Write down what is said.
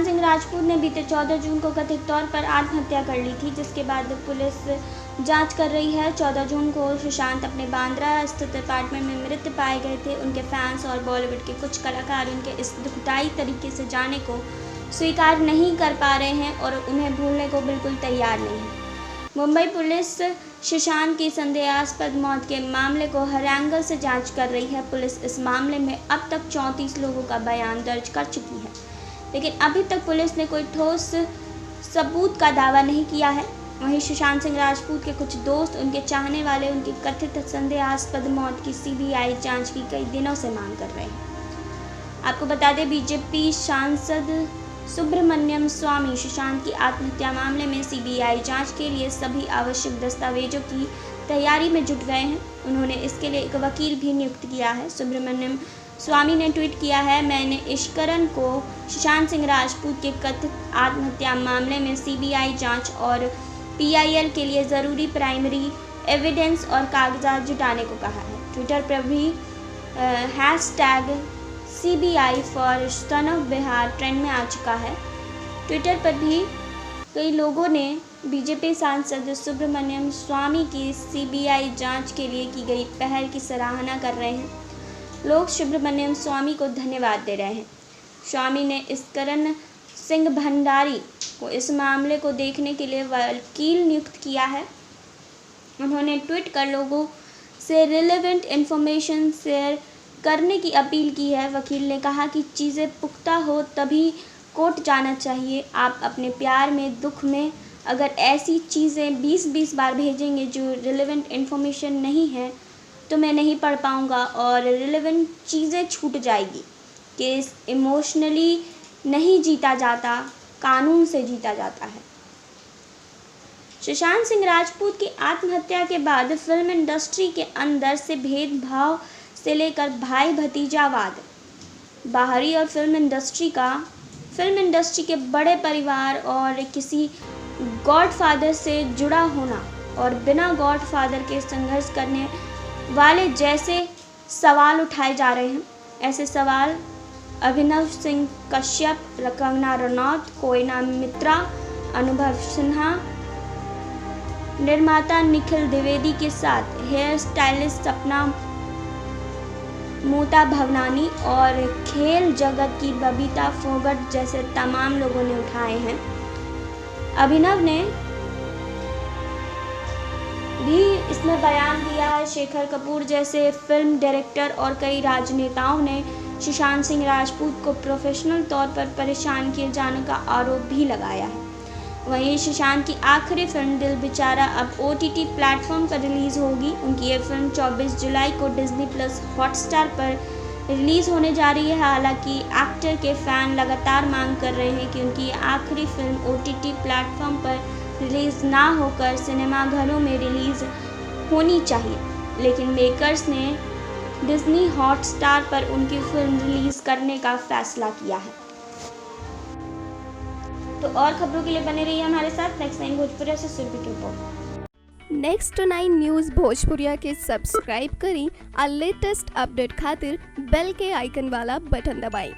सुशांत सिंह राजपूत ने बीते 14 जून को कथित तौर पर आत्महत्या कर ली थी, जिसके बाद पुलिस जांच कर रही है। 14 जून को सुशांत अपने बांद्रा स्थित अपार्टमेंट में मृत पाए गए थे। उनके फैंस और बॉलीवुड के कुछ कलाकार उनके इस दुखदाई तरीके से जाने को स्वीकार नहीं कर पा रहे हैं और उन्हें भूलने को बिल्कुल तैयार नहीं है। मुंबई पुलिस सुशांत की संदेहास्पद मौत के मामले को हर एंगल से जांच कर रही है। पुलिस इस मामले में अब तक 34 लोगों का बयान दर्ज कर चुकी है, लेकिन अभी तक पुलिस ने कोई ठोस सबूत का दावा नहीं किया है। वहीं सुशांत सिंह राजपूत के कुछ दोस्त, उनके चाहने वाले उनकी कथित संदेहास्पद मौत की सीबीआई जांच की कई दिनों से मांग कर रहे हैं। आपको बता दें, बीजेपी सांसद सुब्रमण्यम स्वामी सुशांत की आत्महत्या मामले में सीबीआई जांच के लिए सभी आवश्यक दस्तावेजों की तैयारी में जुट गए हैं। उन्होंने इसके लिए एक वकील भी नियुक्त किया है। सुब्रमण्यम स्वामी ने ट्वीट किया है, मैंने ईश्वरन को सुशांत सिंह राजपूत के कथित आत्महत्या मामले में सीबीआई जांच और पीआईएल के लिए ज़रूरी प्राइमरी एविडेंस और कागजात जुटाने को कहा है। ट्विटर पर भी hashtag CBI for son of Bihar trend में आ चुका है। ट्विटर पर भी कई लोगों ने बीजेपी सांसद सुब्रमण्यम स्वामी की सीबीआई जांच के लिए की गई पहल की सराहना कर रहे हैं। लोग सुब्रमण्यम स्वामी को धन्यवाद दे रहे हैं। स्वामी ने ईश्वरन सिंह भंडारी को इस मामले को देखने के लिए वकील नियुक्त किया है। उन्होंने ट्वीट कर लोगों से रिलेवेंट इन्फॉर्मेशन शेयर करने की अपील की है। वकील ने कहा कि चीज़ें पुख्ता हो तभी कोर्ट जाना चाहिए। आप अपने प्यार में, दुख में अगर ऐसी चीज़ें 20-20 बार भेजेंगे जो रिलेवेंट इन्फॉर्मेशन नहीं है तो मैं नहीं पढ़ पाऊँगा और रिलेवेंट चीज़ें छूट जाएगी। केस इमोशनली नहीं जीता जाता, कानून से जीता जाता है। सुशांत सिंह राजपूत की आत्महत्या के बाद फिल्म इंडस्ट्री के अंदर से भेदभाव से लेकर भाई भतीजावाद, बाहरी और फिल्म इंडस्ट्री के बड़े परिवार और किसी गॉडफादर से जुड़ा होना और बिना गॉडफादर के संघर्ष करने वाले जैसे सवाल उठाए जा रहे हैं। ऐसे सवाल अभिनव सिंह कश्यप, कंगना रनौत, कोयना मित्रा, अनुभव सिन्हा, निर्माता निखिल द्विवेदी के साथ हेयर स्टाइलिस्ट सपना मोता भवनानी और खेल जगत की बबीता फोगट जैसे तमाम लोगों ने उठाए हैं। अभिनव ने भी इसमें बयान दिया है। शेखर कपूर जैसे फिल्म डायरेक्टर और कई राजनेताओं ने सुशांत सिंह राजपूत को प्रोफेशनल तौर पर परेशान किए जाने का आरोप भी लगाया है। वहीं सुशांत की आखिरी फिल्म दिल बेचारा अब OTT प्लेटफॉर्म पर रिलीज़ होगी। उनकी ये फिल्म 24 जुलाई को डिज्नी प्लस हॉटस्टार पर रिलीज़ होने जा रही है। हालांकि एक्टर के फ़ैन लगातार मांग कर रहे हैं कि उनकी आखिरी फिल्म OTT प्लेटफॉर्म पर रिलीज़ ना होकर सिनेमाघरों में रिलीज़ होनी चाहिए, लेकिन मेकर्स ने डिज्नी हॉटस्टार पर उनकी फिल्म रिलीज़ करने का फैसला किया है। तो और खबरों के लिए बने रहिए हमारे साथ। नेक्स्ट 9 भोजपुरिया से सुरभि की रिपोर्ट। नेक्स्ट 9 न्यूज़ भोजपुरिया के सब्सक्राइब करी और लेटेस्ट अपडेट खातिर बेल के आइकन वाला बटन दबाएं।